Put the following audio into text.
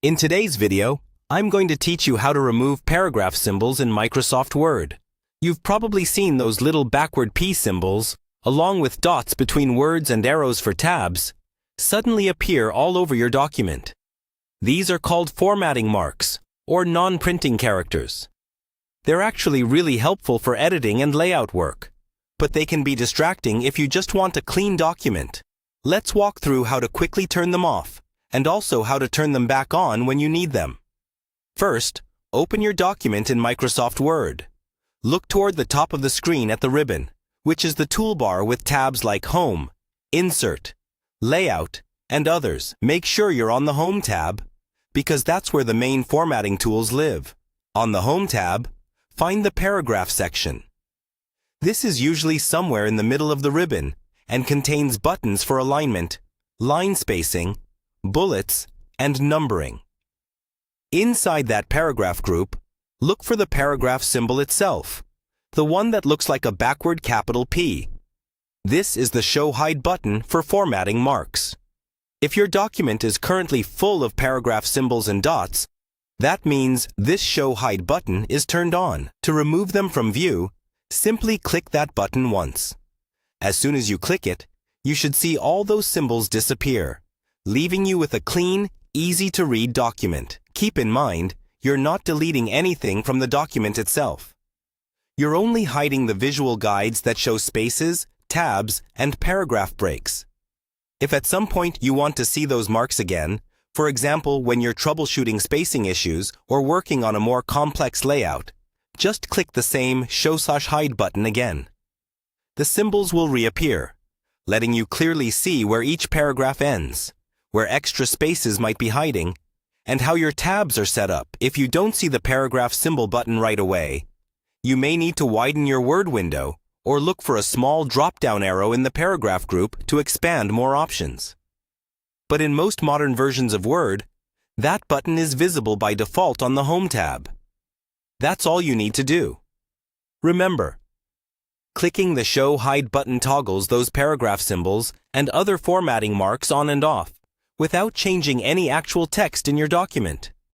In today's video, I'm going to teach you how to remove paragraph symbols in Microsoft Word. You've probably seen those little backward P symbols, along with dots between words and arrows for tabs, suddenly appear all over your document. These are called formatting marks, or non-printing characters. They're actually really helpful for editing and layout work, but they can be distracting if you just want a clean document. Let's walk through how to quickly turn them off, and also how to turn them back on when you need them. First, open your document in Microsoft Word. Look toward the top of the screen at the ribbon, which is the toolbar with tabs like Home, Insert, Layout, and others. Make sure you're on the Home tab, because that's where the main formatting tools live. On the Home tab, find the Paragraph section. This is usually somewhere in the middle of the ribbon and contains buttons for alignment, line spacing, bullets, and numbering. Inside that paragraph group, look for the paragraph symbol itself, the one that looks like a backward capital P. This is the Show Hide button for formatting marks. If your document is currently full of paragraph symbols and dots, that means this Show Hide button is turned on. To remove them from view, simply click that button once. As soon as you click it, you should see all those symbols disappear, leaving you with a clean, easy-to-read document. Keep in mind, you're not deleting anything from the document itself. You're only hiding the visual guides that show spaces, tabs, and paragraph breaks. If at some point you want to see those marks again, for example when you're troubleshooting spacing issues or working on a more complex layout, just click the same Show/Hide button again. The symbols will reappear, letting you clearly see where each paragraph ends, where extra spaces might be hiding, and how your tabs are set up. If you don't see the paragraph symbol button right away, you may need to widen your Word window or look for a small drop-down arrow in the paragraph group to expand more options. But in most modern versions of Word, that button is visible by default on the Home tab. That's all you need to do. Remember, clicking the Show Hide button toggles those paragraph symbols and other formatting marks on and off, without changing any actual text in your document.